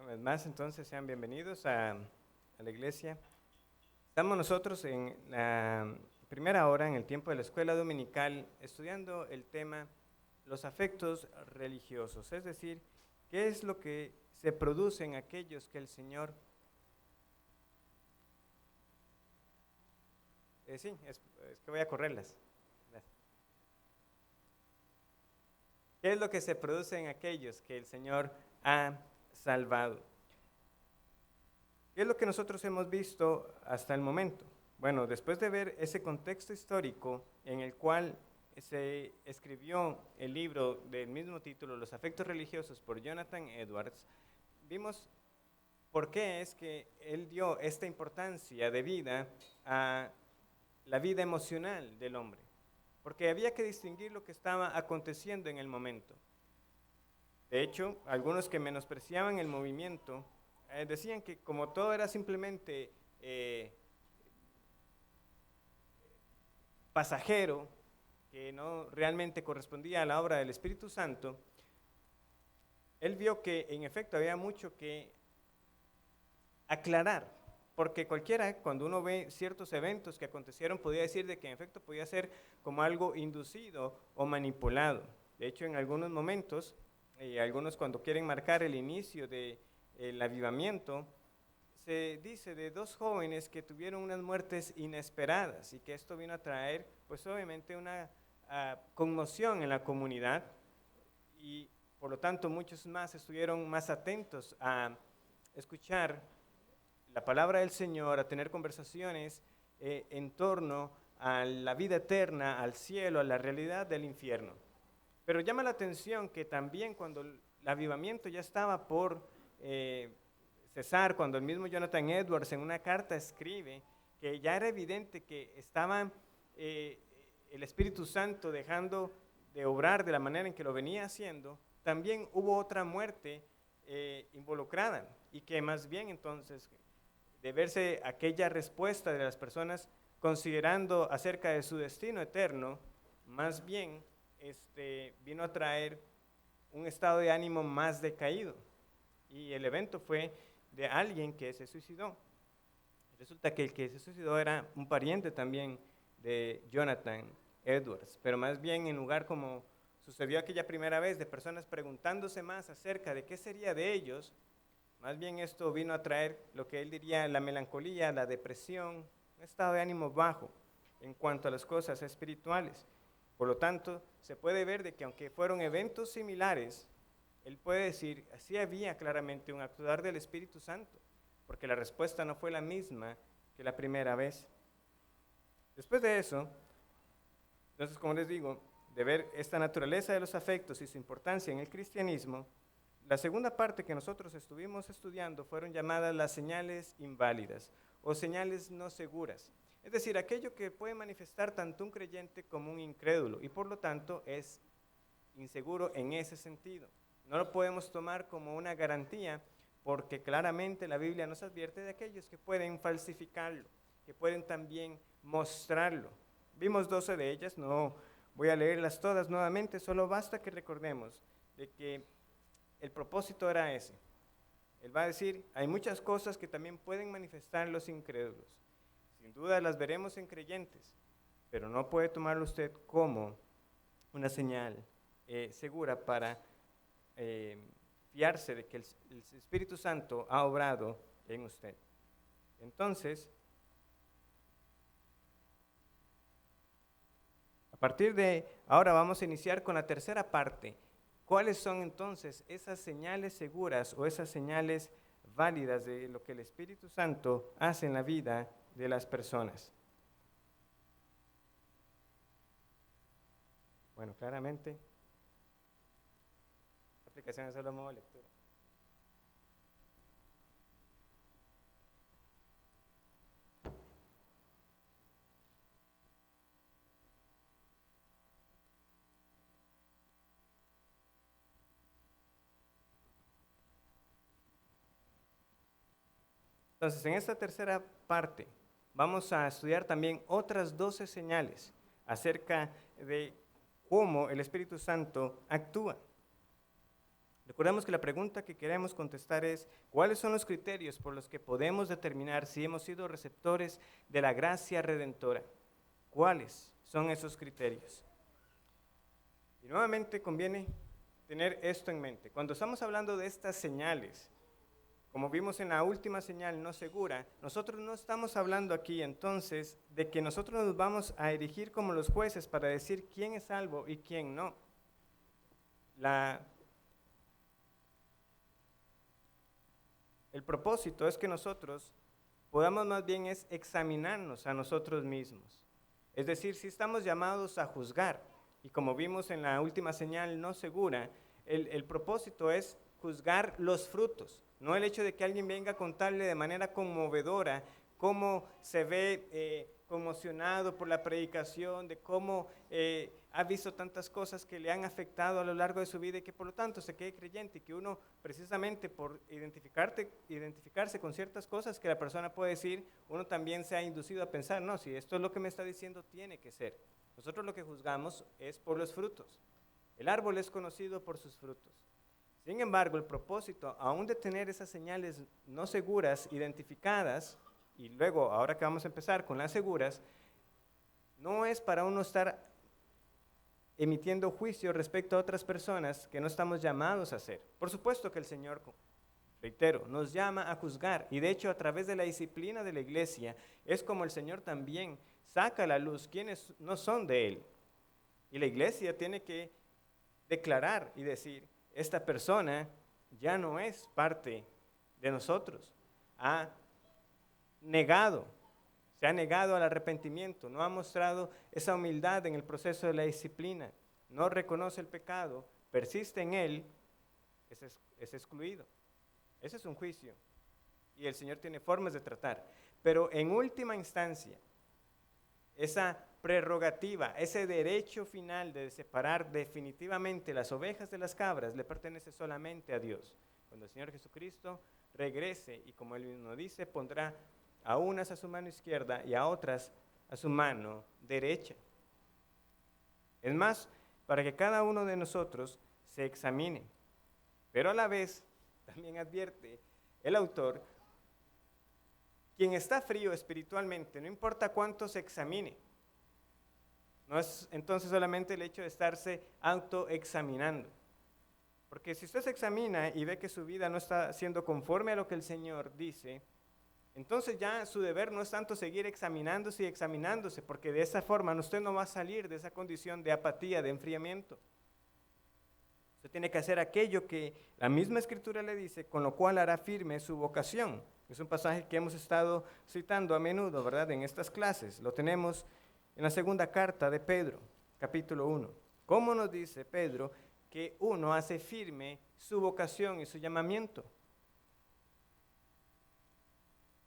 vez más, entonces, sean bienvenidos a la iglesia. Estamos nosotros en la primera hora, en el tiempo de la escuela dominical, estudiando el tema los afectos religiosos, es decir, qué es lo que se produce en aquellos que el Señor... sí, es que voy a correrlas. ¿Qué es lo que se produce en aquellos que el Señor ha salvado? ¿Qué es lo que nosotros hemos visto hasta el momento? Bueno, después de ver ese contexto histórico en el cual se escribió el libro del mismo título, Los afectos religiosos, por Jonathan Edwards, vimos por qué es que él dio esta importancia de vida a la vida emocional del hombre, porque había que distinguir lo que estaba aconteciendo en el momento. De hecho, algunos que menospreciaban el movimiento decían que como todo era simplemente pasajero, que no realmente correspondía a la obra del Espíritu Santo, él vio que en efecto había mucho que aclarar, porque cualquiera, cuando uno ve ciertos eventos que acontecieron, podía decir de que en efecto podía ser como algo inducido o manipulado. De hecho, en algunos momentos, algunos cuando quieren marcar el inicio del avivamiento, se dice de dos jóvenes que tuvieron unas muertes inesperadas y que esto vino a traer, pues obviamente una conmoción en la comunidad y por lo tanto muchos más estuvieron más atentos a escuchar la palabra del Señor, a tener conversaciones en torno a la vida eterna, al cielo, a la realidad del infierno. Pero llama la atención que también cuando el avivamiento ya estaba por cesar, cuando el mismo Jonathan Edwards en una carta escribe que ya era evidente que estaba el Espíritu Santo dejando de obrar de la manera en que lo venía haciendo, también hubo otra muerte involucrada y que más bien entonces de verse aquella respuesta de las personas considerando acerca de su destino eterno, más bien vino a traer un estado de ánimo más decaído. Y el evento fue de alguien que se suicidó. Resulta que el que se suicidó era un pariente también de Jonathan Edwards, pero más bien en lugar como sucedió aquella primera vez de personas preguntándose más acerca de qué sería de ellos, más bien esto vino a traer lo que él diría la melancolía, la depresión, un estado de ánimo bajo en cuanto a las cosas espirituales. Por lo tanto, se puede ver de que aunque fueron eventos similares, él puede decir, así había claramente un actuar del Espíritu Santo, porque la respuesta no fue la misma que la primera vez. Después de eso, entonces como les digo, de ver esta naturaleza de los afectos y su importancia en el cristianismo, la segunda parte que nosotros estuvimos estudiando fueron llamadas las señales inválidas o señales no seguras. Es decir, aquello que puede manifestar tanto un creyente como un incrédulo y por lo tanto es inseguro en ese sentido. No lo podemos tomar como una garantía porque claramente la Biblia nos advierte de aquellos que pueden falsificarlo, que pueden también mostrarlo. Vimos 12 de ellas, no voy a leerlas todas nuevamente, solo basta que recordemos de que el propósito era ese. Él va a decir, hay muchas cosas que también pueden manifestar los incrédulos. Sin duda las veremos en creyentes, pero no puede tomarlo usted como una señal segura para fiarse de que el Espíritu Santo ha obrado en usted. Entonces, a partir de ahora vamos a iniciar con la tercera parte. ¿Cuáles son entonces esas señales seguras o esas señales válidas de lo que el Espíritu Santo hace en la vida de las personas? Bueno, claramente, la aplicación es solo modo lectura. Entonces, en esta tercera parte vamos a estudiar también otras 12 señales acerca de cómo el Espíritu Santo actúa. Recordemos que la pregunta que queremos contestar es, ¿cuáles son los criterios por los que podemos determinar si hemos sido receptores de la gracia redentora? ¿Cuáles son esos criterios? Y nuevamente conviene tener esto en mente. Cuando estamos hablando de estas señales, como vimos en la última señal no segura, nosotros no estamos hablando aquí entonces de que nosotros nos vamos a erigir como los jueces para decir quién es salvo y quién no. El propósito es que nosotros podamos más bien es examinarnos a nosotros mismos. Es decir, si estamos llamados a juzgar, y como vimos en la última señal no segura, el propósito es juzgar los frutos, no el hecho de que alguien venga a contarle de manera conmovedora cómo se ve conmocionado por la predicación, de cómo ha visto tantas cosas que le han afectado a lo largo de su vida y que por lo tanto se quede creyente, y que uno precisamente por identificarse con ciertas cosas que la persona puede decir, uno también se ha inducido a pensar, no, si esto es lo que me está diciendo, tiene que ser. Nosotros lo que juzgamos es por los frutos. El árbol es conocido por sus frutos. Sin embargo, el propósito, aún de tener esas señales no seguras identificadas, y luego, ahora que vamos a empezar con las seguras, no es para uno estar emitiendo juicio respecto a otras personas que no estamos llamados a hacer. Por supuesto que el Señor, reitero, nos llama a juzgar, y de hecho a través de la disciplina de la iglesia es como el Señor también saca a la luz quienes no son de Él. Y la iglesia tiene que declarar y decir, esta persona ya no es parte de nosotros, se ha negado al arrepentimiento, no ha mostrado esa humildad en el proceso de la disciplina, no reconoce el pecado, persiste en él, es excluido. Ese es un juicio y el Señor tiene formas de tratar, pero en última instancia, esa prerrogativa, ese derecho final de separar definitivamente las ovejas de las cabras le pertenece solamente a Dios. Cuando el Señor Jesucristo regrese y como Él mismo dice, pondrá a unas a su mano izquierda y a otras a su mano derecha. Es más, para que cada uno de nosotros se examine. Pero a la vez, también advierte el autor, quien está frío espiritualmente, no importa cuánto se examine, no es entonces solamente el hecho de estarse autoexaminando. Porque si usted se examina y ve que su vida no está siendo conforme a lo que el Señor dice, entonces ya su deber no es tanto seguir examinándose y examinándose, porque de esa forma usted no va a salir de esa condición de apatía, de enfriamiento. Usted tiene que hacer aquello que la misma Escritura le dice, con lo cual hará firme su vocación. Es un pasaje que hemos estado citando a menudo, ¿verdad? En estas clases. Lo tenemos en la segunda carta de Pedro, capítulo 1. ¿Cómo nos dice Pedro que uno hace firme su vocación y su llamamiento?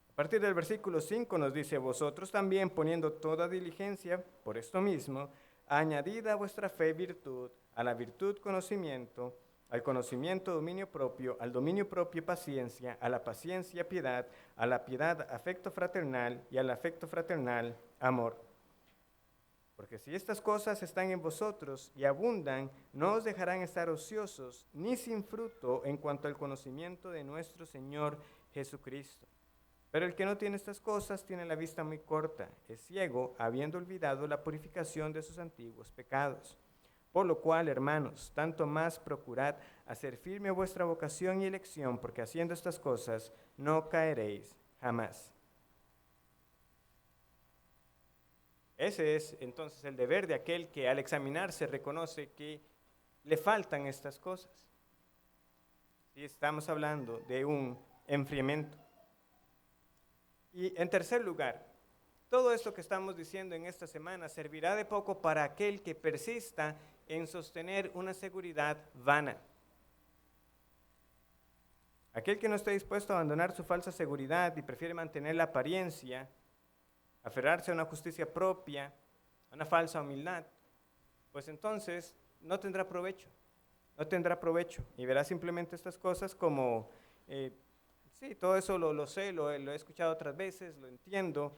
A partir del versículo 5 nos dice, vosotros también poniendo toda diligencia por esto mismo, añadid a vuestra fe virtud, a la virtud conocimiento, al conocimiento dominio propio, al dominio propio paciencia, a la paciencia piedad, a la piedad afecto fraternal y al afecto fraternal amor. Porque si estas cosas están en vosotros y abundan, no os dejarán estar ociosos ni sin fruto en cuanto al conocimiento de nuestro Señor Jesucristo. Pero el que no tiene estas cosas tiene la vista muy corta, es ciego, habiendo olvidado la purificación de sus antiguos pecados. Por lo cual, hermanos, tanto más procurad hacer firme vuestra vocación y elección, porque haciendo estas cosas no caeréis jamás. Ese es entonces el deber de aquel que al examinarse reconoce que le faltan estas cosas. Y estamos hablando de un enfriamiento. Y en tercer lugar, todo esto que estamos diciendo en esta semana servirá de poco para aquel que persista en sostener una seguridad vana. Aquel que no está dispuesto a abandonar su falsa seguridad y prefiere mantener la apariencia, aferrarse a una justicia propia, a una falsa humildad, pues entonces no tendrá provecho, y verá simplemente estas cosas como, sí, todo eso lo sé, lo he escuchado otras veces, lo entiendo,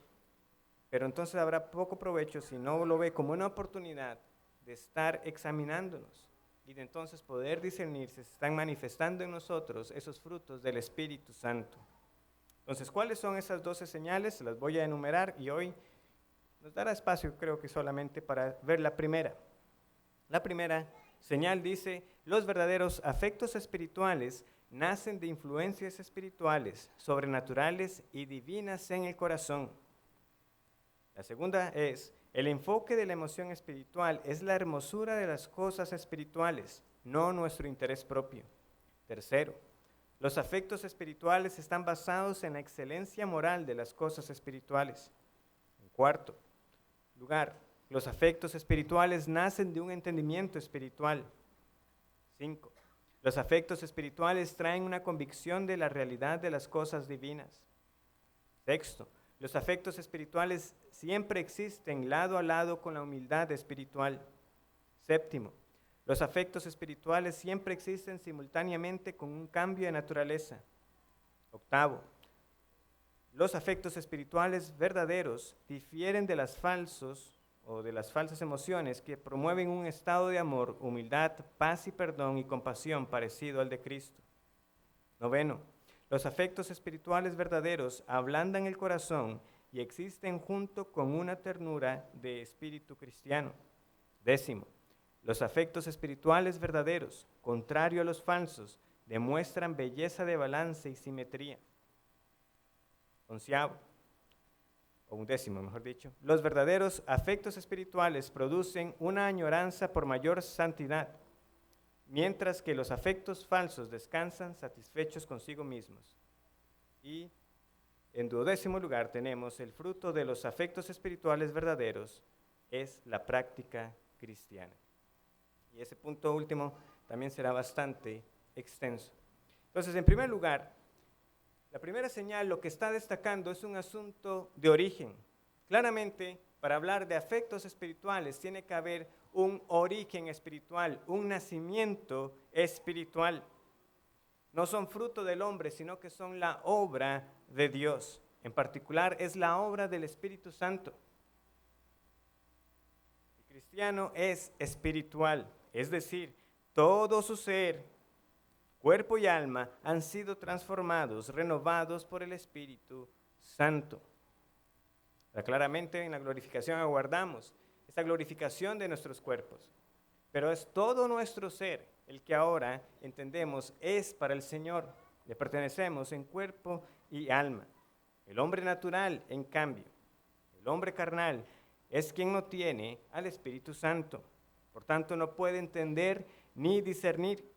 pero entonces habrá poco provecho si no lo ve como una oportunidad de estar examinándonos. y de entonces poder discernir si se están manifestando en nosotros esos frutos del Espíritu Santo. Entonces, ¿cuáles son esas 12 señales? Las voy a enumerar y hoy nos dará espacio, creo que solamente para ver la primera. La primera señal dice: los verdaderos afectos espirituales nacen de influencias espirituales, sobrenaturales y divinas en el corazón. La segunda es: el enfoque de la emoción espiritual es la hermosura de las cosas espirituales, no nuestro interés propio. Tercero, los afectos espirituales están basados en la excelencia moral de las cosas espirituales. En cuarto lugar, los afectos espirituales nacen de un entendimiento espiritual. 5. Los afectos espirituales traen una convicción de la realidad de las cosas divinas. Sexto, los afectos espirituales siempre existen lado a lado con la humildad espiritual. Séptimo, los afectos espirituales siempre existen simultáneamente con un cambio de naturaleza. Octavo, los afectos espirituales verdaderos difieren de las falsas emociones que promueven un estado de amor, humildad, paz y perdón y compasión parecido al de Cristo. Noveno, los afectos espirituales verdaderos ablandan el corazón y existen junto con una ternura de espíritu cristiano. Décimo, los afectos espirituales verdaderos, contrario a los falsos, demuestran belleza de balance y simetría. Undécimo, los verdaderos afectos espirituales producen una añoranza por mayor santidad, mientras que los afectos falsos descansan satisfechos consigo mismos. Y en 12º lugar tenemos: el fruto de los afectos espirituales verdaderos es la práctica cristiana. Y ese punto último también será bastante extenso. Entonces, en primer lugar, la primera señal lo que está destacando es un asunto de origen. Claramente, para hablar de afectos espirituales tiene que haber un origen espiritual, un nacimiento espiritual. No son fruto del hombre, sino que son la obra de Dios. En particular, es la obra del Espíritu Santo. El cristiano es espiritual, es decir, todo su ser, cuerpo y alma han sido transformados, renovados por el Espíritu Santo. Claramente en la glorificación aguardamos esa glorificación de nuestros cuerpos, pero es todo nuestro ser el que ahora entendemos es para el Señor. Le pertenecemos en cuerpo y alma. El hombre natural, en cambio, el hombre carnal, es quien no tiene al Espíritu Santo. Por tanto, no puede entender ni discernir.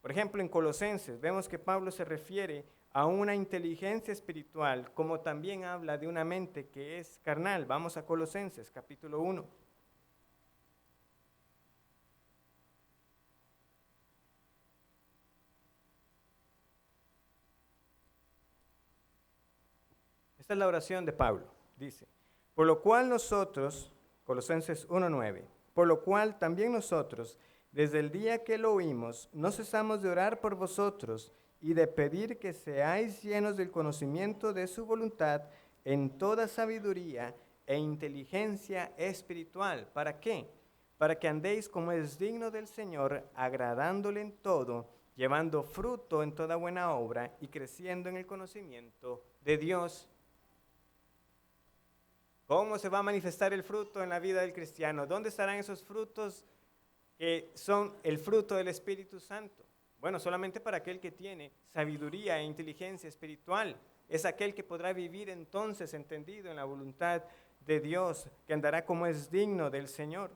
Por ejemplo, en Colosenses vemos que Pablo se refiere a una inteligencia espiritual, como también habla de una mente que es carnal. Vamos a Colosenses, capítulo 1. Esta es la oración de Pablo. Dice: por lo cual nosotros, Colosenses 1:9, por lo cual también nosotros, desde el día que lo oímos, no cesamos de orar por vosotros y de pedir que seáis llenos del conocimiento de su voluntad en toda sabiduría e inteligencia espiritual. ¿Para qué? Para que andéis como es digno del Señor, agradándole en todo, llevando fruto en toda buena obra y creciendo en el conocimiento de Dios. ¿Cómo se va a manifestar el fruto en la vida del cristiano? ¿Dónde estarán esos frutos que son el fruto del Espíritu Santo? Bueno, solamente para aquel que tiene sabiduría e inteligencia espiritual. Es aquel que podrá vivir entonces entendido en la voluntad de Dios, que andará como es digno del Señor.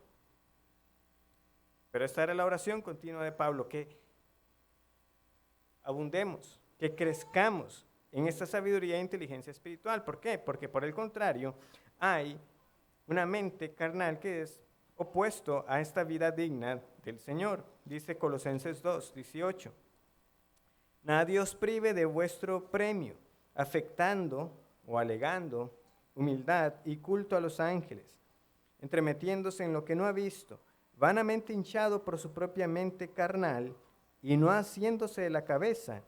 Pero esta era la oración continua de Pablo, que abundemos, que crezcamos en esta sabiduría e inteligencia espiritual. ¿Por qué? Porque por el contrario, hay una mente carnal que es opuesto a esta vida digna del Señor. Dice Colosenses 2:18. Nadie os prive de vuestro premio, afectando o alegando humildad y culto a los ángeles, entremetiéndose en lo que no ha visto, vanamente hinchado por su propia mente carnal y no haciéndose de la cabeza,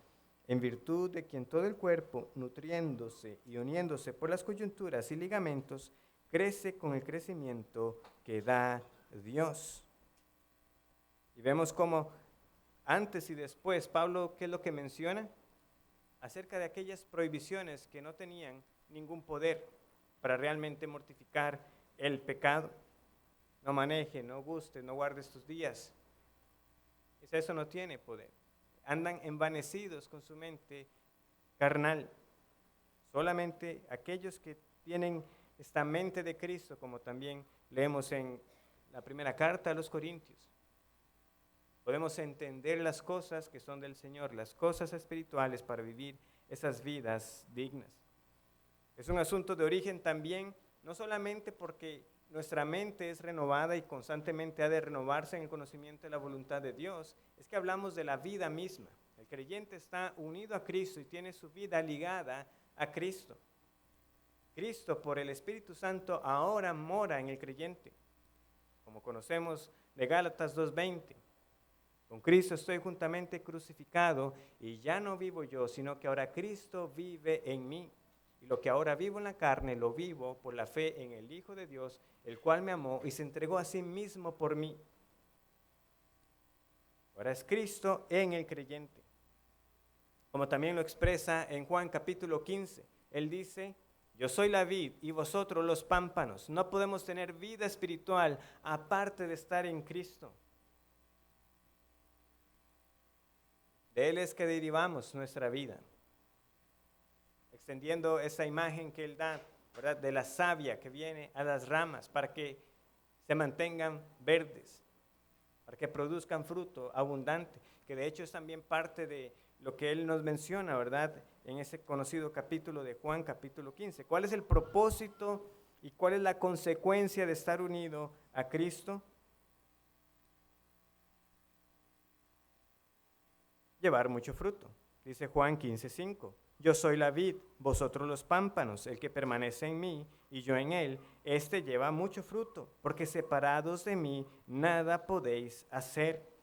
en virtud de quien todo el cuerpo, nutriéndose y uniéndose por las coyunturas y ligamentos, crece con el crecimiento que da Dios. Y vemos cómo antes y después, Pablo, ¿qué es lo que menciona? Acerca de aquellas prohibiciones que no tenían ningún poder para realmente mortificar el pecado. No maneje, no guste, no guarde estos días. Eso no tiene poder. Andan envanecidos con su mente carnal. Solamente aquellos que tienen esta mente de Cristo, como también leemos en la primera carta a los Corintios, podemos entender las cosas que son del Señor, las cosas espirituales para vivir esas vidas dignas. Es un asunto de origen también, no solamente porque nuestra mente es renovada y constantemente ha de renovarse en el conocimiento de la voluntad de Dios, es que hablamos de la vida misma. El creyente está unido a Cristo y tiene su vida ligada a Cristo. Cristo, por el Espíritu Santo, ahora mora en el creyente. Como conocemos de Gálatas 2:20. Con Cristo estoy juntamente crucificado y ya no vivo yo, sino que ahora Cristo vive en mí. Y lo que ahora vivo en la carne, lo vivo por la fe en el Hijo de Dios, el cual me amó y se entregó a sí mismo por mí. Ahora es Cristo en el creyente. Como también lo expresa en Juan capítulo 15. Él dice, yo soy la vid y vosotros los pámpanos. No podemos tener vida espiritual aparte de estar en Cristo. De Él es que derivamos nuestra vida. Extendiendo esa imagen que Él da, ¿verdad?, de la savia que viene a las ramas para que se mantengan verdes, para que produzcan fruto abundante, que de hecho es también parte de lo que Él nos menciona, ¿verdad?, en ese conocido capítulo de Juan, capítulo 15. ¿Cuál es el propósito y cuál es la consecuencia de estar unido a Cristo? Llevar mucho fruto. Dice Juan 15:5. Yo soy la vid, vosotros los pámpanos, el que permanece en mí y yo en él, este lleva mucho fruto, porque separados de mí nada podéis hacer.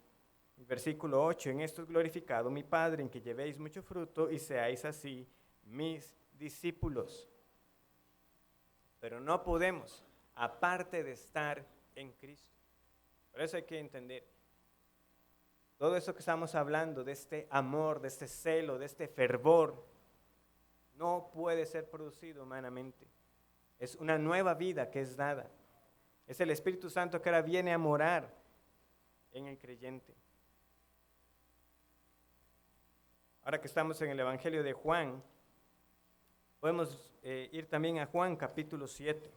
El versículo 8, en esto es glorificado mi Padre, en que llevéis mucho fruto y seáis así mis discípulos. Pero no podemos, aparte de estar en Cristo. Por eso hay que entender. Todo eso que estamos hablando, de este amor, de este celo, de este fervor, no puede ser producido humanamente. Es una nueva vida que es dada. Es el Espíritu Santo que ahora viene a morar en el creyente. Ahora que estamos en el Evangelio de Juan, podemos ir también a Juan capítulo 7.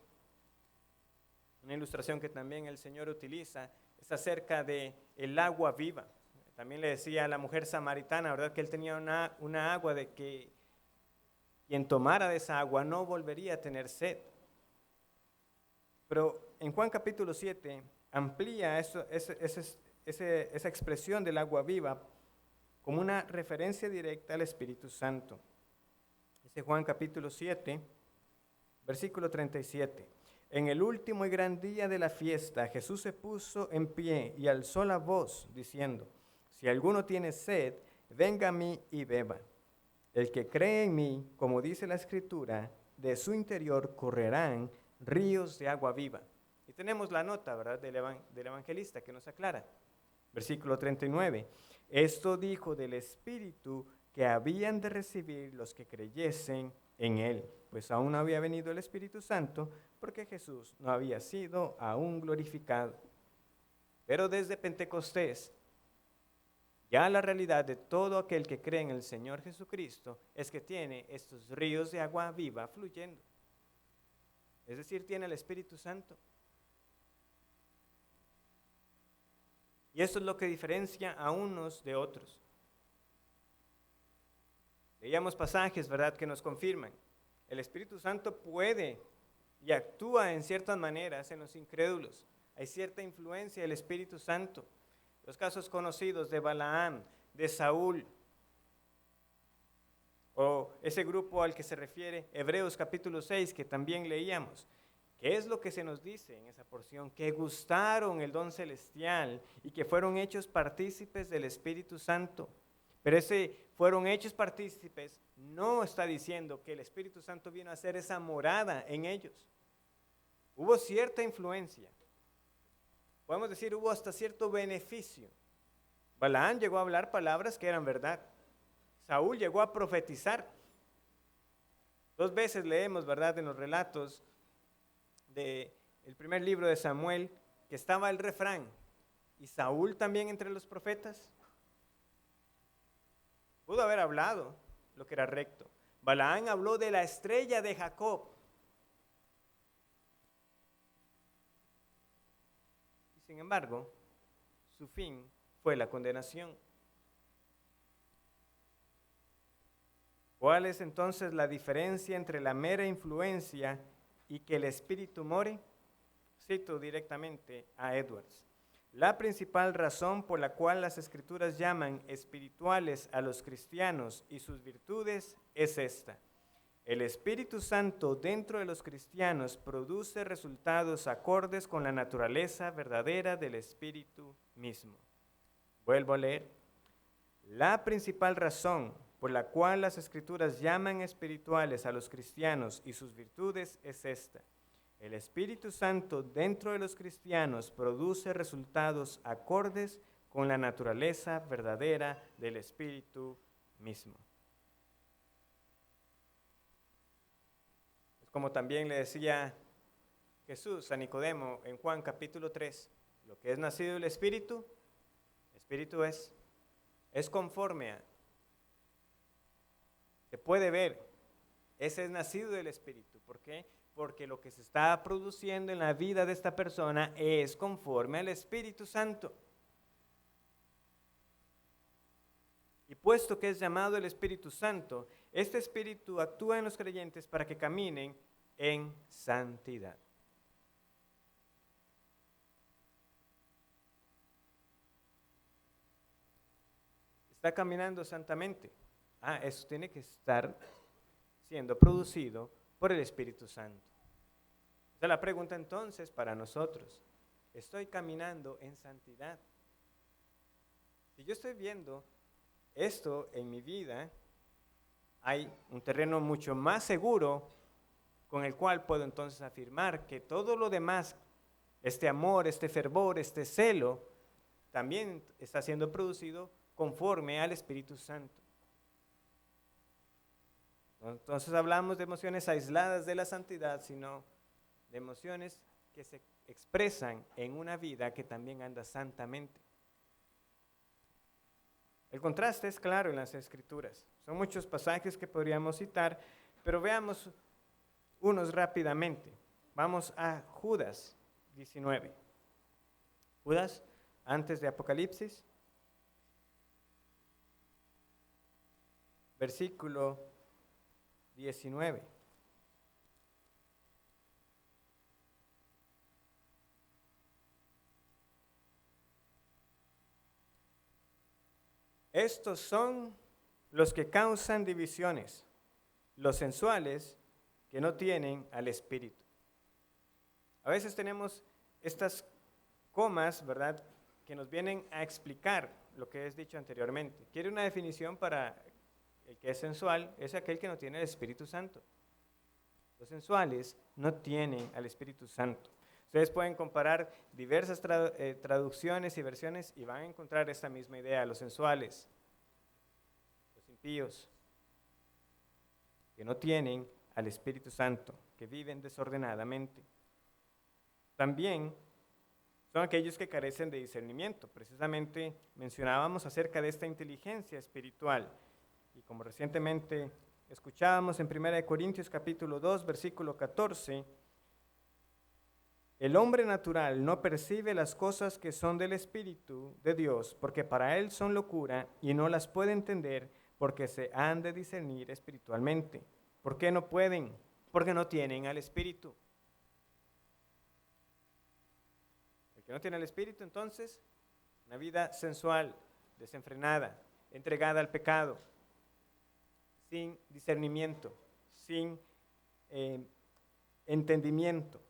Una ilustración que también el Señor utiliza es acerca de el agua viva. También le decía a la mujer samaritana, ¿verdad?, que él tenía una agua de que quien tomara de esa agua no volvería a tener sed. Pero en Juan capítulo 7 amplía esa expresión del agua viva como una referencia directa al Espíritu Santo. Dice Juan capítulo 7, versículo 37. En el último y gran día de la fiesta, Jesús se puso en pie y alzó la voz, diciendo, si alguno tiene sed, venga a mí y beba. El que cree en mí, como dice la Escritura, de su interior correrán ríos de agua viva. Y tenemos la nota, ¿verdad?, del evangelista que nos aclara. Versículo 39. Esto dijo del Espíritu que habían de recibir los que creyesen en él, pues aún no había venido el Espíritu Santo, porque Jesús no había sido aún glorificado. Pero desde Pentecostés, ya la realidad de todo aquel que cree en el Señor Jesucristo es que tiene estos ríos de agua viva fluyendo. Es decir, tiene el Espíritu Santo. Y esto es lo que diferencia a unos de otros. Leíamos pasajes, ¿verdad?, que nos confirman. El Espíritu Santo puede y actúa en ciertas maneras en los incrédulos. Hay cierta influencia del Espíritu Santo. Los casos conocidos de Balaam, de Saúl, o ese grupo al que se refiere Hebreos capítulo 6, que también leíamos. ¿Qué es lo que se nos dice en esa porción? Que gustaron el don celestial y que fueron hechos partícipes del Espíritu Santo. Pero ese fueron hechos partícipes no está diciendo que el Espíritu Santo vino a hacer esa morada en ellos. Hubo cierta influencia. Podemos decir, hubo hasta cierto beneficio Balaán llegó a hablar palabras que eran verdad. Saúl llegó a profetizar. 2 veces leemos, ¿verdad?, en los relatos del primer libro de Samuel, que estaba el refrán, y Saúl también entre los profetas. Pudo haber hablado lo que era recto. Balaán habló de la estrella de Jacob. Y sin embargo, su fin fue la condenación. ¿Cuál es entonces la diferencia entre la mera influencia y que el espíritu more? Cito directamente a Edwards. La principal razón por la cual las Escrituras llaman espirituales a los cristianos y sus virtudes es esta. El Espíritu Santo dentro de los cristianos produce resultados acordes con la naturaleza verdadera del Espíritu mismo. Vuelvo a leer. La principal razón por la cual las Escrituras llaman espirituales a los cristianos y sus virtudes es esta. El Espíritu Santo dentro de los cristianos produce resultados acordes con la naturaleza verdadera del Espíritu mismo. Es como también le decía Jesús a Nicodemo en Juan capítulo 3, lo que es nacido del Espíritu es conforme a, se puede ver, ese es nacido del Espíritu. ¿Por qué? Porque lo que se está produciendo en la vida de esta persona es conforme al Espíritu Santo. Y puesto que es llamado el Espíritu Santo, este Espíritu actúa en los creyentes para que caminen en santidad. Está caminando santamente. Eso tiene que estar siendo producido por el Espíritu Santo. Esa es la pregunta entonces para nosotros. ¿Estoy caminando en santidad? Si yo estoy viendo esto en mi vida, hay un terreno mucho más seguro con el cual puedo entonces afirmar que todo lo demás, este amor, este fervor, este celo, también está siendo producido conforme al Espíritu Santo. Entonces hablamos de emociones aisladas de la santidad, sino de emociones que se expresan en una vida que también anda santamente. El contraste es claro en las Escrituras. Son muchos pasajes que podríamos citar, pero veamos unos rápidamente. Vamos a Judas 19. Judas, antes de Apocalipsis, versículo 19. Estos son los que causan divisiones, los sensuales que no tienen al Espíritu. A veces tenemos estas comas, ¿verdad?, que nos vienen a explicar lo que es dicho anteriormente. Quiere una definición para el que es sensual, es aquel que no tiene el Espíritu Santo. Los sensuales no tienen al Espíritu Santo. Ustedes pueden comparar diversas traducciones y versiones y van a encontrar esta misma idea. Los sensuales, los impíos, que no tienen al Espíritu Santo, que viven desordenadamente. También son aquellos que carecen de discernimiento. Precisamente mencionábamos acerca de esta inteligencia espiritual. Y como recientemente escuchábamos en 1 Corintios capítulo 2, versículo 14, el hombre natural no percibe las cosas que son del Espíritu de Dios, porque para él son locura y no las puede entender porque se han de discernir espiritualmente. ¿Por qué no pueden? Porque no tienen al Espíritu. El que no tiene el Espíritu, entonces, una vida sensual, desenfrenada, entregada al pecado, sin discernimiento, sin entendimiento.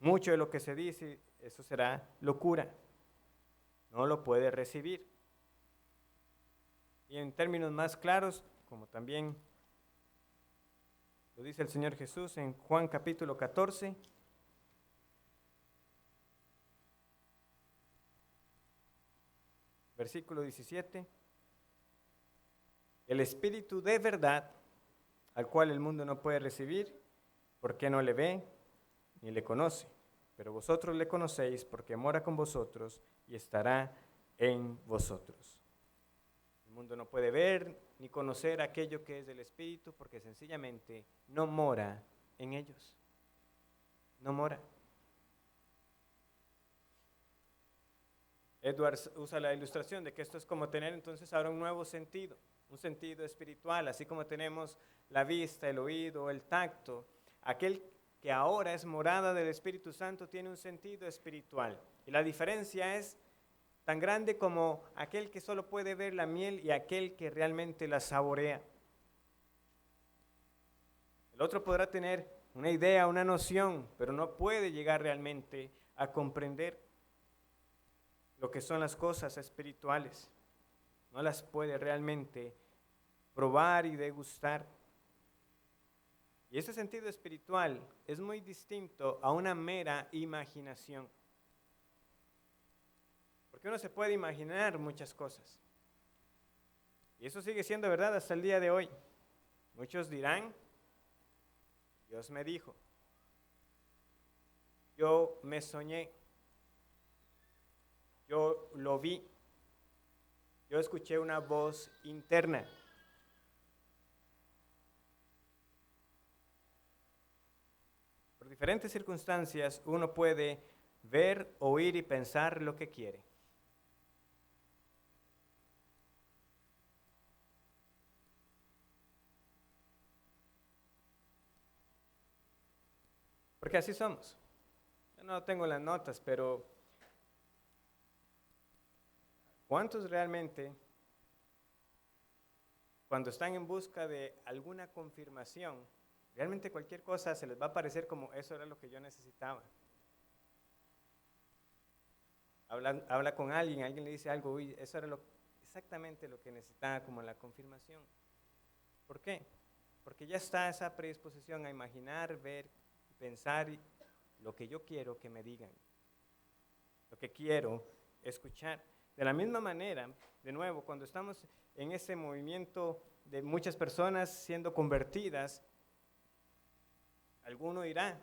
Mucho de lo que se dice, eso será locura. No lo puede recibir. Y en términos más claros, como también lo dice el Señor Jesús en Juan capítulo 14, versículo 17. El Espíritu de verdad, al cual el mundo no puede recibir, porque no le ve ni le conoce. Pero vosotros le conocéis porque mora con vosotros y estará en vosotros. El mundo no puede ver ni conocer aquello que es del Espíritu porque sencillamente no mora en ellos. No mora. Edward usa la ilustración de que esto es como tener entonces ahora un nuevo sentido, un sentido espiritual, así como tenemos la vista, el oído, el tacto. Aquel que ahora es morada del Espíritu Santo tiene un sentido espiritual. Y la diferencia es tan grande como aquel que solo puede ver la miel y aquel que realmente la saborea. El otro podrá tener una idea, una noción, pero no puede llegar realmente a comprender lo que son las cosas espirituales. No las puede realmente probar y degustar. Y ese sentido espiritual es muy distinto a una mera imaginación. Porque uno se puede imaginar muchas cosas. Y eso sigue siendo verdad hasta el día de hoy. Muchos dirán, Dios me dijo, yo me soñé, yo lo vi, yo escuché una voz interna. Por diferentes circunstancias uno puede ver, oír y pensar lo que quiere. Porque así somos. Yo no tengo las notas, pero ¿cuántos realmente, cuando están en busca de alguna confirmación, realmente cualquier cosa se les va a parecer como eso era lo que yo necesitaba? Habla con alguien, alguien le dice algo, uy, eso era exactamente lo que necesitaba como la confirmación. ¿Por qué? Porque ya está esa predisposición a imaginar, ver, pensar lo que yo quiero que me digan, lo que quiero escuchar. De la misma manera, de nuevo, cuando estamos en ese movimiento de muchas personas siendo convertidas, alguno dirá,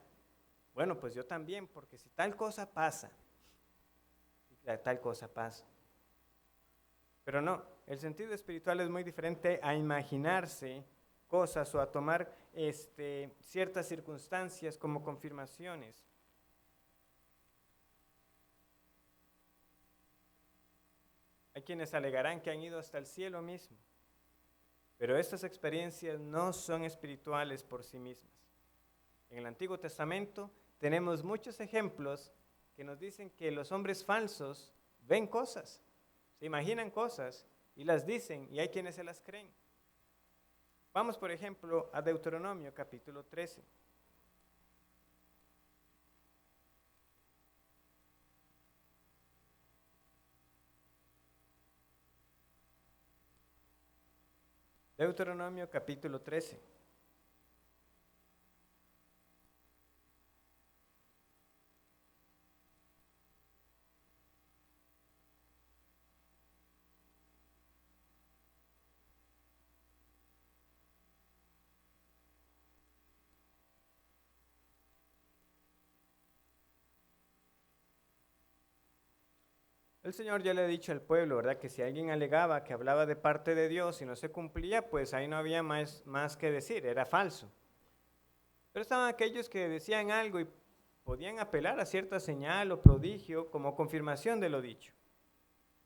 bueno, pues yo también, porque si tal cosa pasa, tal cosa pasa. Pero no, el sentido espiritual es muy diferente a imaginarse cosas o a tomar ciertas circunstancias como confirmaciones. Hay quienes alegarán que han ido hasta el cielo mismo, pero estas experiencias no son espirituales por sí mismas. En el Antiguo Testamento tenemos muchos ejemplos que nos dicen que los hombres falsos ven cosas, se imaginan cosas y las dicen, y hay quienes se las creen. Vamos, por ejemplo, a Deuteronomio capítulo 13. Deuteronomio capítulo 13. El Señor ya le ha dicho al pueblo, ¿verdad? Que si alguien alegaba que hablaba de parte de Dios y no se cumplía, pues ahí no había más que decir, era falso. Pero estaban aquellos que decían algo y podían apelar a cierta señal o prodigio como confirmación de lo dicho.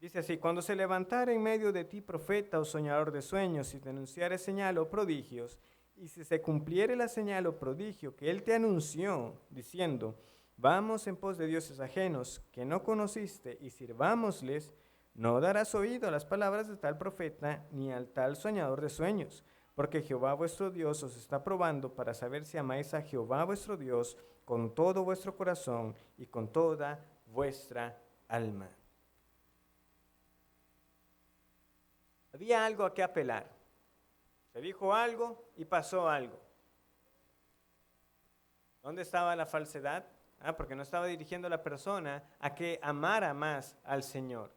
Dice así, cuando se levantara en medio de ti profeta o soñador de sueños y te anunciare señal o prodigios, y si se cumpliere la señal o prodigio que él te anunció, diciendo, vamos en pos de dioses ajenos que no conociste y sirvámosles, no darás oído a las palabras de tal profeta ni al tal soñador de sueños, porque Jehová vuestro Dios os está probando para saber si amáis a Jehová vuestro Dios con todo vuestro corazón y con toda vuestra alma. Había algo a qué apelar. Se dijo algo y pasó algo. ¿Dónde estaba la falsedad? Porque no estaba dirigiendo a la persona a que amara más al Señor,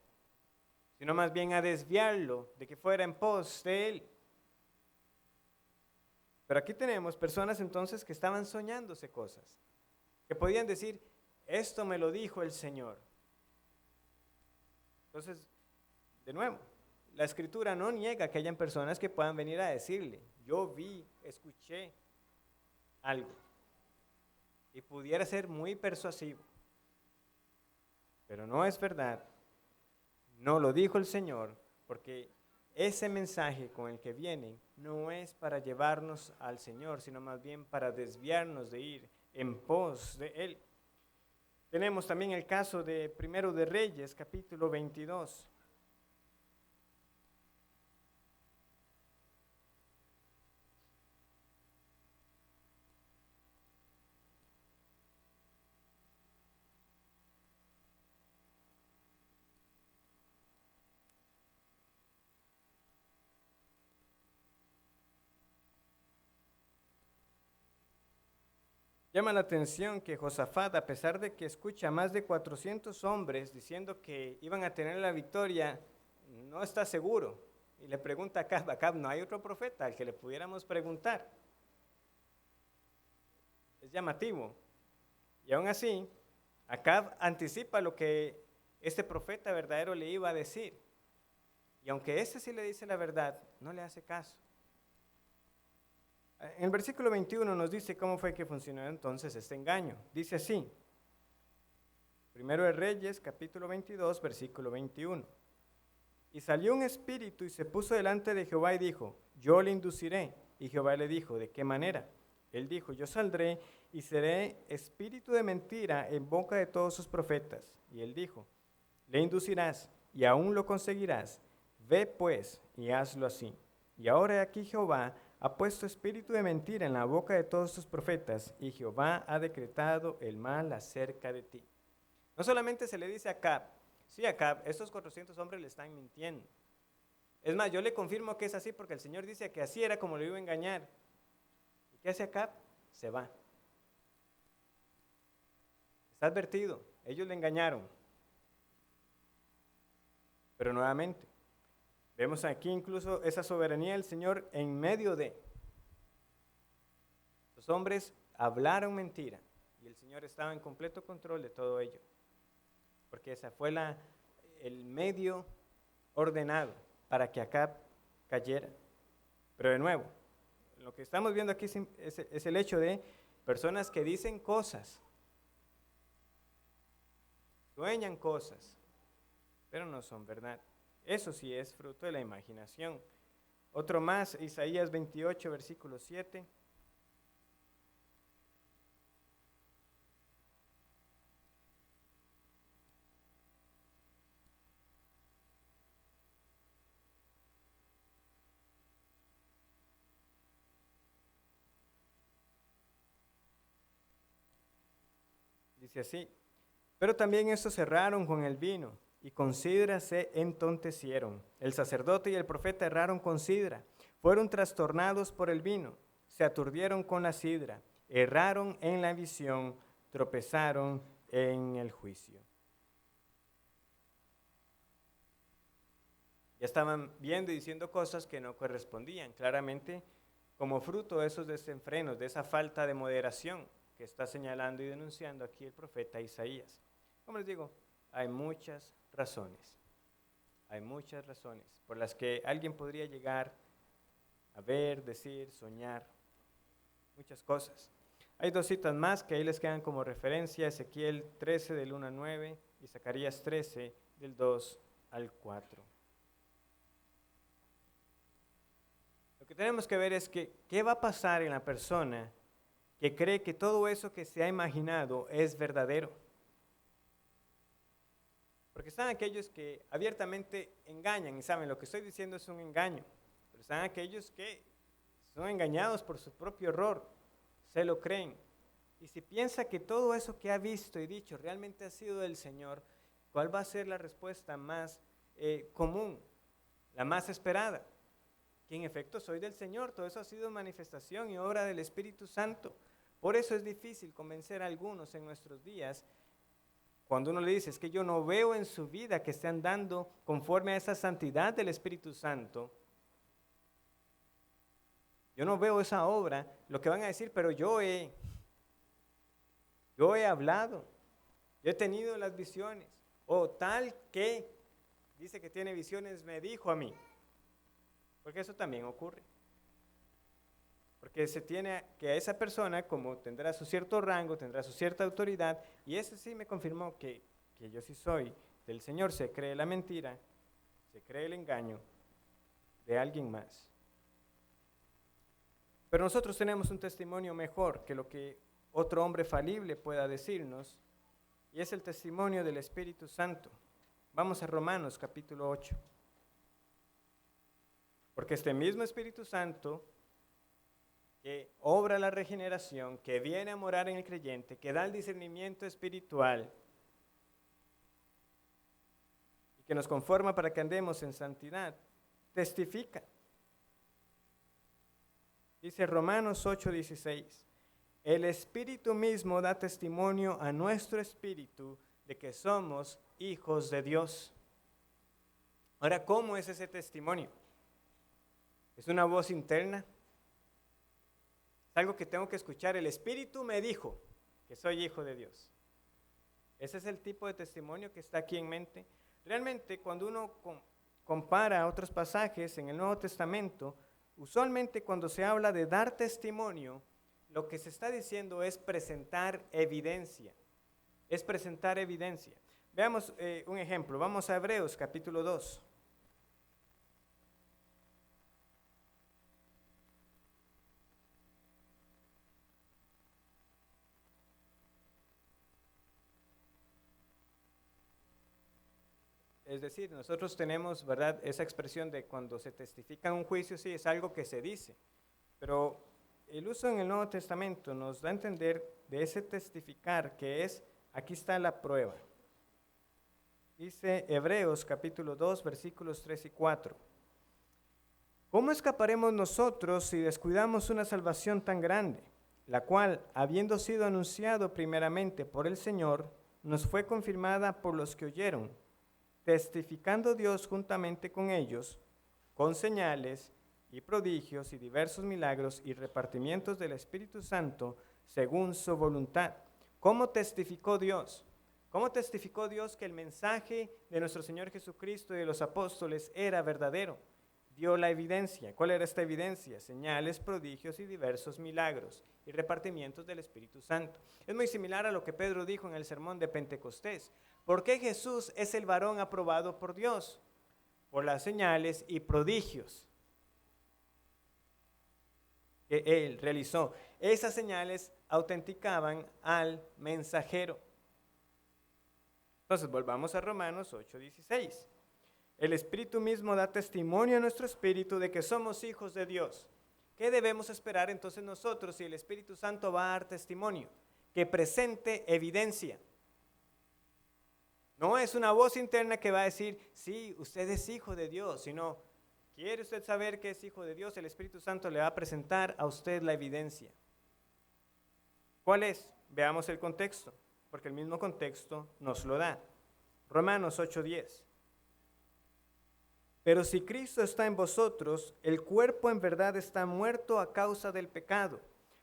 sino más bien a desviarlo de que fuera en pos de él. Pero aquí tenemos personas entonces que estaban soñándose cosas, que podían decir, esto me lo dijo el Señor. Entonces, de nuevo, la Escritura no niega que hayan personas que puedan venir a decirle, yo vi, escuché algo, y pudiera ser muy persuasivo, pero no es verdad, no lo dijo el Señor, porque ese mensaje con el que vienen no es para llevarnos al Señor, sino más bien para desviarnos de ir en pos de Él. Tenemos también el caso de Primero de Reyes, capítulo 22. Llama la atención que Josafat, a pesar de que escucha a más de 400 hombres diciendo que iban a tener la victoria, no está seguro. Y le pregunta a Acab, ¿no hay otro profeta al que le pudiéramos preguntar? Es llamativo. Y aún así, Acab anticipa lo que este profeta verdadero le iba a decir. Y aunque este sí le dice la verdad, no le hace caso. En el versículo 21 nos dice cómo fue que funcionó entonces este engaño. Dice así, Primero de Reyes, capítulo 22, versículo 21. Y salió un espíritu y se puso delante de Jehová y dijo, yo le induciré. Y Jehová le dijo, ¿de qué manera? Él dijo, yo saldré y seré espíritu de mentira en boca de todos sus profetas. Y él dijo, le inducirás y aún lo conseguirás. Ve pues y hazlo así. Y ahora aquí Jehová ha puesto espíritu de mentira en la boca de todos sus profetas, y Jehová ha decretado el mal acerca de ti. No solamente se le dice a Acab, sí, Acab, estos 400 hombres le están mintiendo. Es más, yo le confirmo que es así porque el Señor dice que así era como lo iba a engañar. ¿Y qué hace Acab? Se va. Está advertido, ellos le engañaron. Pero nuevamente, vemos aquí incluso esa soberanía del Señor en medio de. Los hombres hablaron mentira y el Señor estaba en completo control de todo ello. Porque ese fue el medio ordenado para que Acab cayera. Pero de nuevo, lo que estamos viendo aquí es el hecho de personas que dicen cosas, sueñan cosas, pero no son verdad. Eso sí es fruto de la imaginación. Otro más, Isaías 28, versículo 7. Dice así, pero también estos erraron con el vino, y con sidra se entontecieron. El sacerdote y el profeta erraron con sidra, fueron trastornados por el vino, se aturdieron con la sidra, erraron en la visión, tropezaron en el juicio. Ya estaban viendo y diciendo cosas que no correspondían, claramente como fruto de esos desenfrenos, de esa falta de moderación que está señalando y denunciando aquí el profeta Isaías. Como les digo, hay muchas razones por las que alguien podría llegar a ver, decir, soñar, muchas cosas. Hay dos citas más que ahí les quedan como referencia, Ezequiel 13 del 1 al 9 y Zacarías 13 del 2 al 4. Lo que tenemos que ver es que, ¿qué va a pasar en la persona que cree que todo eso que se ha imaginado es verdadero? Porque están aquellos que abiertamente engañan y saben lo que estoy diciendo es un engaño, pero están aquellos que son engañados por su propio error, se lo creen. Y si piensa que todo eso que ha visto y dicho realmente ha sido del Señor, ¿cuál va a ser la respuesta más común, la más esperada? Que en efecto soy del Señor, todo eso ha sido manifestación y obra del Espíritu Santo. Por eso es difícil convencer a algunos en nuestros días Cuando uno le dice, es que yo no veo en su vida que esté andando conforme a esa santidad del Espíritu Santo, yo no veo esa obra, lo que van a decir, pero yo he hablado, yo he tenido las visiones, o tal que dice que tiene visiones, me dijo a mí, porque eso también ocurre. Porque se tiene que a esa persona, como tendrá su cierto rango, tendrá su cierta autoridad, y ese sí me confirmó que yo sí soy del Señor, se cree la mentira, se cree el engaño de alguien más. Pero nosotros tenemos un testimonio mejor que lo que otro hombre falible pueda decirnos, y es el testimonio del Espíritu Santo. Vamos a Romanos capítulo 8. Porque este mismo Espíritu Santo que obra la regeneración, que viene a morar en el creyente, que da el discernimiento espiritual y que nos conforma para que andemos en santidad, testifica. Dice Romanos 8:16, el Espíritu mismo da testimonio a nuestro espíritu de que somos hijos de Dios. Ahora, ¿cómo es ese testimonio? ¿Es una voz interna? Algo que tengo que escuchar, el Espíritu me dijo que soy hijo de Dios. Ese es el tipo de testimonio que está aquí en mente. Realmente, cuando uno compara otros pasajes en el Nuevo Testamento, usualmente cuando se habla de dar testimonio, lo que se está diciendo es presentar evidencia. Es presentar evidencia. Veamos un ejemplo. Vamos a Hebreos capítulo 2. Es decir, nosotros tenemos, ¿verdad?, esa expresión de cuando se testifica en un juicio, sí, es algo que se dice. Pero el uso en el Nuevo Testamento nos da a entender de ese testificar que es, aquí está la prueba. Dice Hebreos capítulo 2, versículos 3 y 4. ¿Cómo escaparemos nosotros si descuidamos una salvación tan grande, la cual, habiendo sido anunciado primeramente por el Señor, nos fue confirmada por los que oyeron, testificando Dios juntamente con ellos, con señales y prodigios y diversos milagros y repartimientos del Espíritu Santo según su voluntad? ¿Cómo testificó Dios? ¿Cómo testificó Dios que el mensaje de nuestro Señor Jesucristo y de los apóstoles era verdadero? Dio la evidencia. ¿Cuál era esta evidencia? Señales, prodigios y diversos milagros y repartimientos del Espíritu Santo. Es muy similar a lo que Pedro dijo en el sermón de Pentecostés. ¿Por qué Jesús es el varón aprobado por Dios? Por las señales y prodigios que él realizó. Esas señales autenticaban al mensajero. Entonces volvamos a Romanos 8:16. El Espíritu mismo da testimonio a nuestro espíritu de que somos hijos de Dios. ¿Qué debemos esperar entonces nosotros si el Espíritu Santo va a dar testimonio? Que presente evidencia. No es una voz interna que va a decir, sí, usted es hijo de Dios, sino, ¿quiere usted saber que es hijo de Dios? El Espíritu Santo le va a presentar a usted la evidencia. ¿Cuál es? Veamos el contexto, porque el mismo contexto nos lo da. Romanos 8:10. Pero si Cristo está en vosotros, el cuerpo en verdad está muerto a causa del pecado,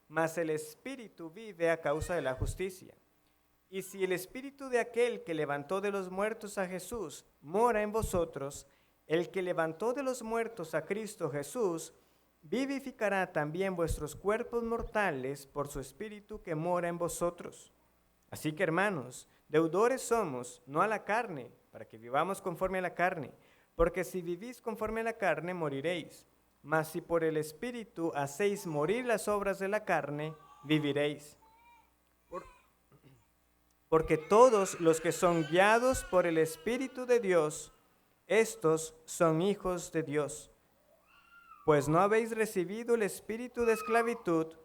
mas el Espíritu vive a causa de la justicia. Y si el Espíritu de aquel que levantó de los muertos a Jesús mora en vosotros, el que levantó de los muertos a Cristo Jesús, vivificará también vuestros cuerpos mortales por su Espíritu que mora en vosotros. Así que, hermanos, deudores somos, no a la carne, para que vivamos conforme a la carne, porque si vivís conforme a la carne, moriréis. Mas si por el Espíritu hacéis morir las obras de la carne, viviréis. Porque todos los que son guiados por el Espíritu de Dios, estos son hijos de Dios. Pues no habéis recibido el espíritu de esclavitud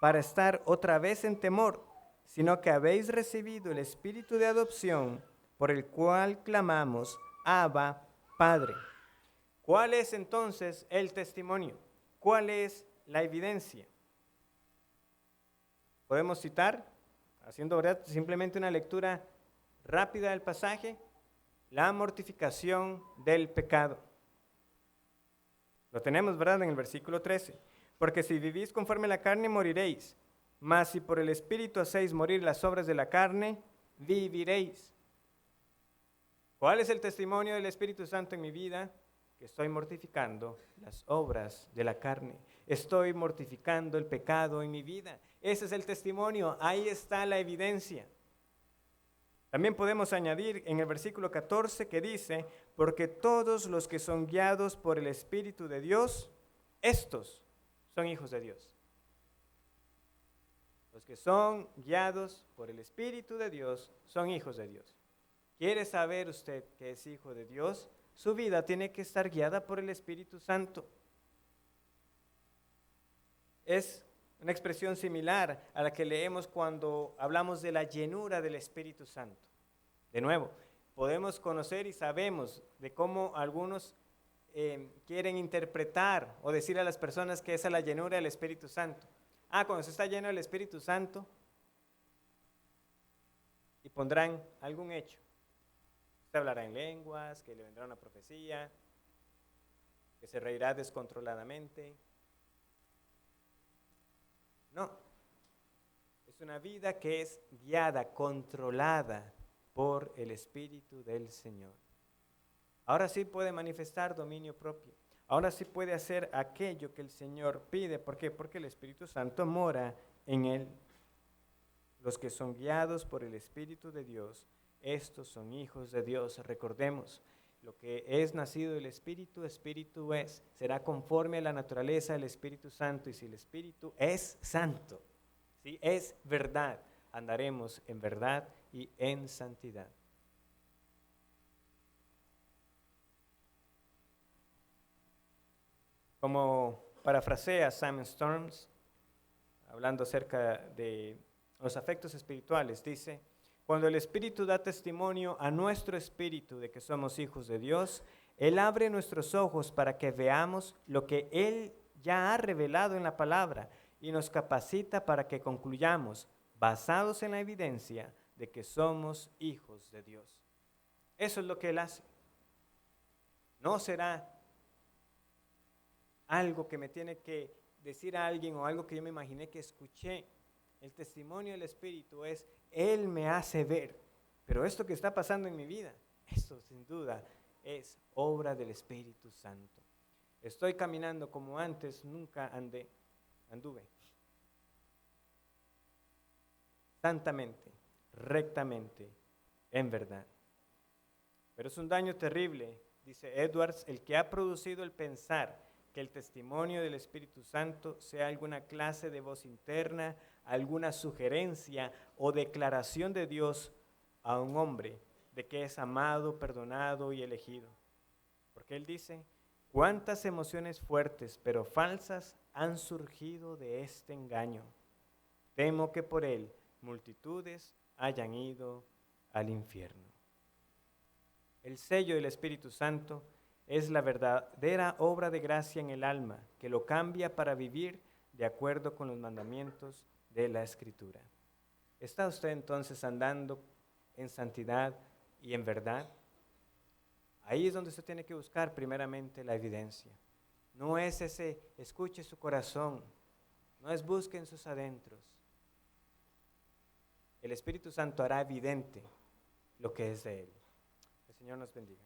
para estar otra vez en temor, sino que habéis recibido el espíritu de adopción, por el cual clamamos, Abba, Padre. ¿Cuál es entonces el testimonio? ¿Cuál es la evidencia? Podemos citar, haciendo, ¿verdad?, simplemente una lectura rápida del pasaje, la mortificación del pecado. Lo tenemos, ¿verdad? En el versículo 13. Porque si vivís conforme a la carne, moriréis. Mas si por el Espíritu hacéis morir las obras de la carne, viviréis. ¿Cuál es el testimonio del Espíritu Santo en mi vida? Que estoy mortificando las obras de la carne. Estoy mortificando el pecado en mi vida. Ese es el testimonio. Ahí está la evidencia. También podemos añadir en el versículo 14 que dice, porque todos los que son guiados por el Espíritu de Dios, estos son hijos de Dios. Los que son guiados por el Espíritu de Dios son hijos de Dios. ¿Quiere saber usted que es hijo de Dios? Su vida tiene que estar guiada por el Espíritu Santo. Es una expresión similar a la que leemos cuando hablamos de la llenura del Espíritu Santo. De nuevo, podemos conocer y sabemos de cómo algunos quieren interpretar o decir a las personas que esa es la llenura del Espíritu Santo. Cuando se está lleno del Espíritu Santo, y pondrán algún hecho. Usted hablará en lenguas, que le vendrá una profecía, que se reirá descontroladamente. No, es una vida que es guiada, controlada por el Espíritu del Señor. Ahora sí puede manifestar dominio propio. Ahora sí puede hacer aquello que el Señor pide. ¿Por qué? Porque el Espíritu Santo mora en él. Los que son guiados por el Espíritu de Dios, estos son hijos de Dios. Recordemos, lo que es nacido del Espíritu, Espíritu es. Será conforme a la naturaleza del Espíritu Santo. Y si el Espíritu es santo, si es verdad, andaremos en verdad y en santidad. Como parafrasea Sam Storms, hablando acerca de los afectos espirituales, dice, cuando el Espíritu da testimonio a nuestro espíritu de que somos hijos de Dios, Él abre nuestros ojos para que veamos lo que Él ya ha revelado en la palabra y nos capacita para que concluyamos, basados en la evidencia, de que somos hijos de Dios. Eso es lo que Él hace. No será algo que me tiene que decir a alguien o algo que yo me imaginé que escuché. El testimonio del Espíritu es, Él me hace ver, pero esto que está pasando en mi vida, esto sin duda es obra del Espíritu Santo. Estoy caminando como antes nunca anduve. Santamente, rectamente, en verdad. Pero es un daño terrible, dice Edwards, el que ha producido el pensar que el testimonio del Espíritu Santo sea alguna clase de voz interna, alguna sugerencia o declaración de Dios a un hombre de que es amado, perdonado y elegido. Porque él dice, cuántas emociones fuertes pero falsas han surgido de este engaño. Temo que por él multitudes hayan ido al infierno. El sello del Espíritu Santo es la verdadera obra de gracia en el alma que lo cambia para vivir de acuerdo con los mandamientos de la Escritura. ¿Está usted entonces andando en santidad y en verdad? Ahí es donde usted tiene que buscar primeramente la evidencia. No es ese escuche su corazón, no es busque en sus adentros. El Espíritu Santo hará evidente lo que es de Él. El Señor nos bendiga.